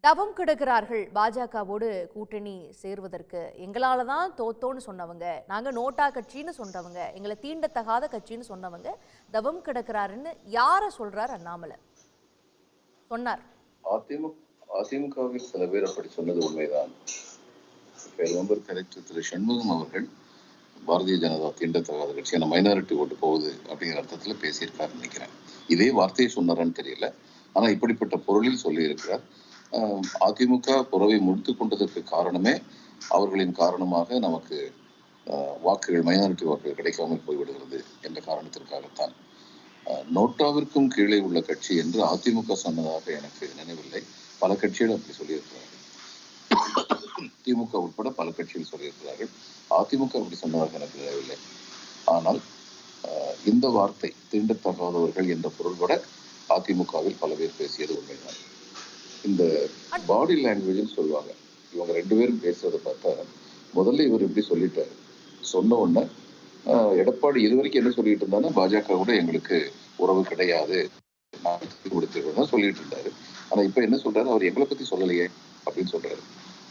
தவம் கிடக்கிறார்கள் பாஜகவோடு கூட்டணி சேர்வதற்கு. எங்களால தான் தோத்தோன்னு சொன்னவங்க, நாங்க நோட்டா கட்சின்னு சொன்னவங்க, எங்களை தீண்டத்தகாத கட்சின்னு சொன்னவங்க தவம் கிடக்கிறாருன்னு யார சொல்றார் அண்ணாமலை? சொன்னார். அதிமுகவில் சில பேர் அப்படி சொன்னது உண்மைதான். திரு சண்முகம் அவர்கள் பாரதிய ஜனதா தீண்டத்தகாத கட்சி, அந்த மைனாரிட்டி ஓட்டு போகுது அப்படிங்கிற அர்த்தத்துல பேசியிருக்காருன்னு நினைக்கிறேன். இதே வார்த்தையை சொன்னாரான்னு தெரியல. ஆனா இப்படிப்பட்ட பொருளில் சொல்லி இருக்கிறார். அதிமுக புறவை முடித்துக் கொண்டதற்கு காரணமே அவர்களின் காரணமாக நமக்கு வாக்குகள், மைனாரிட்டி வாக்குகள் கிடைக்காமல் போய்விடுகிறது என்ற காரணத்திற்காகத்தான். நோட்டாவிற்கும் கீழே உள்ள கட்சி என்று அதிமுக சொன்னதாக எனக்கு நினைவில்லை. பல கட்சிகள் அப்படி சொல்லியிருக்கிறார்கள். திமுக உட்பட பல கட்சிகள் சொல்லியிருக்கிறார்கள். அதிமுக அப்படி சொன்னதாக எனக்கு நினைவில்லை. ஆனால் இந்த வார்த்தை தீண்டத்தகாதவர்கள் என்ற பொருள்பட அதிமுகவில் பல பேர் பேசியது உண்மைதான். இந்த பாடி லாங்குவேஜ் சொல்லுவாங்க. இவங்க ரெண்டு பேரும் பேசுறதை பார்த்தா முதல்ல இவர் இப்படி சொல்லிட்டாரு. சொன்ன உடனே எடப்பாடி இது வரைக்கும் என்ன சொல்லிட்டு இருந்தாருன்னா, பாஜக கூட எங்களுக்கு உறவு கிடையாது, கொடுத்துருக்கோம் சொல்லிட்டு இருந்தாரு. ஆனா இப்ப என்ன சொல்றாரு, அவர் எங்களை பத்தி சொல்லலையே அப்படின்னு சொல்றாரு.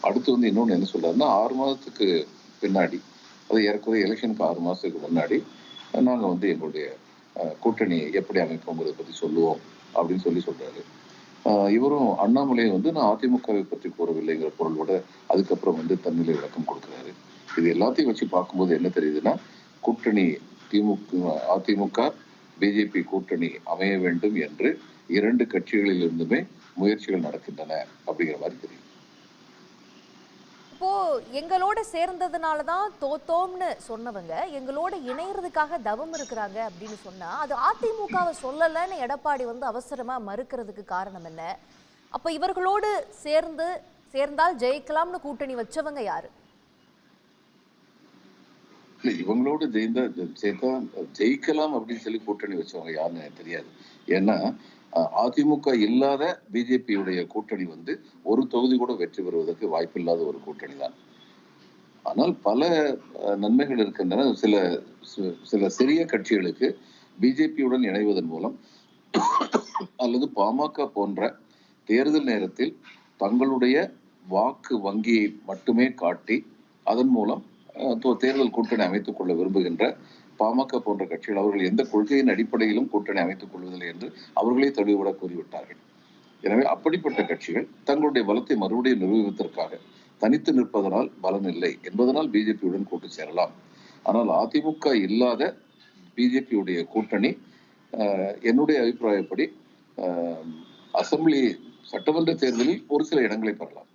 அடுத்து இன்னொன்னு என்ன சொல்றாருன்னா, 6 மாதத்துக்கு பின்னாடி, அது ஏற்கனவே எலெக்ஷனுக்கு 6 மாசத்துக்கு முன்னாடி நாங்க எங்களுடைய கூட்டணி எப்படி அமைப்போங்கிறத பத்தி சொல்லுவோம் அப்படின்னு சொல்றாரு. இவரும் அண்ணாமலையை நான் அதிமுகவை பற்றி கூறவில்லைங்கிற பொருளோட அதுக்கப்புறம் தன்னிலை விளக்கம் கொடுக்கிறாரு. இது எல்லாத்தையும் வச்சு பார்க்கும்போது என்ன தெரியுதுன்னா, கூட்டணி அதிமுக பிஜேபி கூட்டணி அமைய வேண்டும் என்று 2 கட்சிகளில் இருந்துமே முயற்சிகள் நடக்கின்றன அப்படிங்கிற மாதிரி தெரியும். இப்போ எங்களோட சேர்ந்ததுனாலதான் தோத்தோம்னு சொன்னவங்க எங்களோட இணையறதுக்காக தவம் இருக்கிறாங்க அப்படின்னு சொன்னா, அது அதிமுகவை சொல்லலன்னு எடப்பாடி அவசரமா மறுக்கிறதுக்கு காரணம் என்ன? அப்ப இவர்களோடு சேர்ந்தால் ஜெயிக்கலாம்னு கூட்டணி வச்சவங்க யாரு? இவங்களோடு ஜெயிக்கலாம் அப்படின்னு சொல்லி கூட்டணி வச்சவங்க யாருன்னு எனக்கு தெரியாது. ஏன்னா அதிமுக இல்லாத பிஜேபியுடைய கூட்டணி ஒரு தொகுதி கூட வெற்றி பெறுவதற்கு வாய்ப்பில்லாத ஒரு கூட்டணி தான். ஆனால் பல நன்மைகள் இருக்கின்றன. சில சிறிய கட்சிகளுக்கு பிஜேபியுடன் இணைவதன் மூலம் அல்லது பாமக போன்ற தேர்தல் நேரத்தில் தங்களுடைய வாக்கு வங்கியை மட்டுமே காட்டி அதன் மூலம் தேர்தல் கூட்டணி அமைத்துக் கொள்ள விரும்புகின்ற பாமக போன்ற கட்சிகள் அவர்கள் எந்த கொள்கையின் அடிப்படையிலும் கூட்டணி அமைத்துக் கொள்வதில்லை என்று அவர்களே தெளிவுபட கூறிவிட்டார்கள். எனவே அப்படிப்பட்ட கட்சிகள் தங்களுடைய பலத்தை மறுபடியும் நிரூபிப்பதற்காக தனித்து நிற்பதனால் பலன் இல்லை என்பதனால் பிஜேபியுடன் கூட்டு சேரலாம். ஆனால் அதிமுக இல்லாத பிஜேபியுடைய கூட்டணி என்னுடைய அபிப்பிராயப்படி அசம்பிளி சட்டமன்ற தேர்தலில் ஒரு சில இடங்களை பெறலாம்.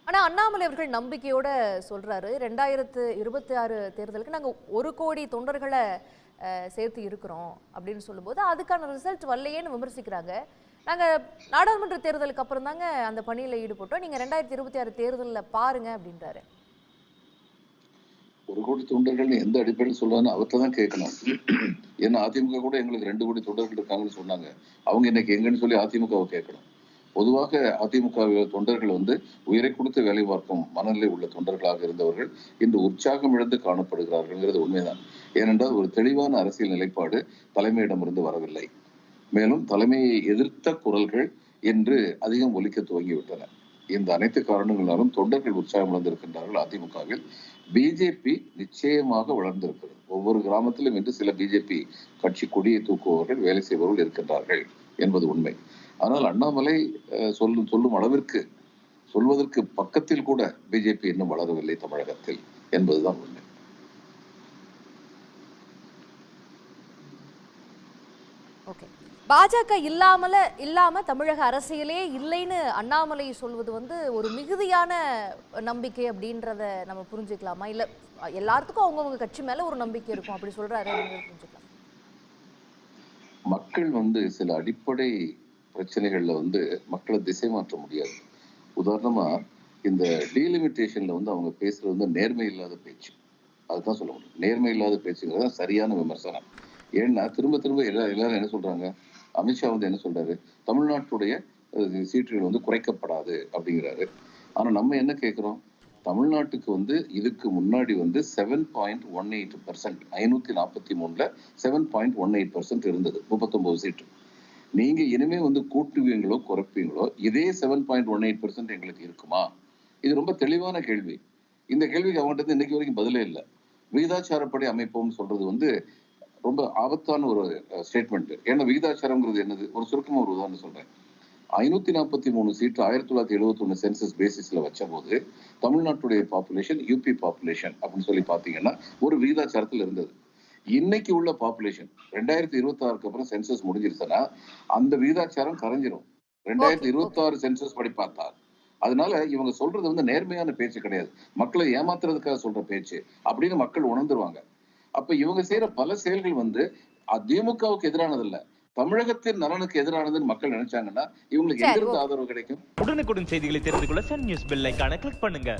ஆனா அண்ணாமலை அவர்கள் நம்பிக்கையோட சொல்றாரு, 2026 தேர்தலுக்கு நாங்க 1 கோடி தொண்டர்களை சேர்த்து இருக்கிறோம் அப்படின்னு சொல்லும்போது அதுக்கான ரிசல்ட் வரலையேன்னு விமர்சிக்கிறாங்க. நாங்க நாடாளுமன்ற தேர்தலுக்கு அப்புறம் தாங்க அந்த பணியில ஈடுபட்டோம், நீங்க 2026 தேர்தலில் பாருங்க அப்படின்றாரு. 1 கோடி தொண்டர்கள் எந்த அடிப்படையில் சொல்றான்னு அவர்கிட்ட தான் கேட்கணும். ஏன்னா அதிமுக கூட எங்களுக்கு 2 கோடி தொண்டர்கள் இருக்காங்கன்னு சொன்னாங்க. அவங்க இன்னைக்கு எங்கன்னு சொல்லி அதிமுகவை கேட்கணும். பொதுவாக அதிமுக தொண்டர்கள் உயிரை கொடுத்து வேலை பார்க்கும் மனநிலை உள்ள தொண்டர்களாக இருந்தவர்கள் இன்று உற்சாகம் இழந்து காணப்படுகிறார்கள் உண்மைதான். ஏனென்றால் ஒரு தெளிவான அரசியல் நிலைப்பாடு தலைமையிடமிருந்து வரவில்லை. மேலும் தலைமையை எதிர்த்த குரல்கள் என்று அதிகம் ஒலிக்க துவங்கிவிட்டன. இந்த அனைத்து காரணங்களாலும் தொண்டர்கள் உற்சாகம் இழந்திருக்கின்றார்கள். அதிமுகவில் பிஜேபி நிச்சயமாக வளர்ந்திருக்கிறது. ஒவ்வொரு கிராமத்திலும் இன்று சில பிஜேபி கட்சி கொடியை தூக்குபவர்கள், வேலை செய்பவர்கள் இருக்கின்றார்கள் என்பது உண்மை. ஆனால் அண்ணாமலை சொல்லும் அளவிற்கு சொல்வதற்கு பக்கத்தில் கூட பிஜேபி இன்னும் வளரவில்லை தமிழகத்தில் என்பதுதான் உண்மை. பாஜக இல்லாம தமிழக அரசியலே இல்லைன்னு அண்ணாமலை சொல்வது ஒரு மிகுதியான நம்பிக்கை அப்படின்றத நம்ம புரிஞ்சுக்கலாமா? இல்ல எல்லாத்துக்கும் அவங்கவுங்க கட்சி மேல ஒரு நம்பிக்கை இருக்கும் அப்படி சொல்றாரு அப்படிங்கறத புரிஞ்சுக்கலாம். மக்கள் சில அடிப்படை பிரச்சனைகள்ல மக்களை திசை மாற்ற முடியாது. உதாரணமா இந்த டீலிமிட்டேஷன்ல அவங்க பேசுறது நேர்மை இல்லாத பேச்சு. அதுதான் சொல்ல முடியும். நேர்மை இல்லாத பேச்சுங்கிறது சரியான விமர்சனம். ஏன்னா திரும்ப திரும்ப எல்லாரும் என்ன சொல்றாங்க, அமித்ஷா என்ன சொல்றாரு, தமிழ்நாட்டுடைய சீட்டுகள் குறைக்கப்படாது அப்படிங்கிறாரு. ஆனா நம்ம என்ன கேட்கிறோம், தமிழ்நாட்டுக்கு இதுக்கு முன்னாடி 7.18%, 543ல 7.18% இருந்தது, 39 சீட்டு. நீங்க இனிமே கூட்டுவீங்களோ குறைப்பீங்களோ இதே 7.18% எங்களுக்கு இருக்குமா? இது ரொம்ப தெளிவான கேள்வி. இந்த கேள்விக்கு அவங்ககிட்ட இன்னைக்கு வரைக்கும் பதிலே இல்லை. விகிதாச்சாரப்படி அமைப்போம்னு சொல்றது ரொம்ப ஆபத்தான ஒரு ஸ்டேட்மெண்ட். ஏன்னா விகிதாச்சாரம்ங்கிறது என்னது? ஒரு சுருக்கமா ஒரு உதாரணம் சொல்றேன். 543 சீட்டு 1971 சென்சஸ் பேசிஸ்ல வச்ச போது தமிழ்நாட்டுடைய பாப்புலேஷன் யூபி பாப்புலேஷன் அப்படின்னு சொல்லி பாத்தீங்கன்னா ஒரு விகிதாச்சாரத்தில் இருந்தது. இன்னைக்கு உள்ள பாப்புலேஷன் 2026க்கு அப்புறம் சென்சஸ் முடிஞ்சிருச்சுன்னா அந்த விகிதாச்சாரம் கரைஞ்சிரும். Okay, okay. 2026 சென்சஸ் படி பார்த்தா. அதனால இவங்க சொல்றது நேர்மையான பேச்சு கிடையாது. மக்களை ஏமாத்துறதுக்காக சொல்ற பேச்சு அப்படின்னு மக்கள் உணர்ந்துருவாங்க. அப்ப இவங்க செய்யற ஓகே. பல செயல்கள் திமுகவுக்கு எதிரானது இல்ல. தமிழகத்தின் நலனுக்கு எதிரானதுன்னு மக்கள் நினைச்சாங்கன்னா இவங்களுக்கு சரி, எங்கிருந்து ஓகே. ஆதரவு கிடைக்கும்? உடனுக்குடன் செய்திகளை தெரிந்து கொள்ள சன் நியூஸ் பெல் ஐகானை கிளிக் பண்ணுங்க.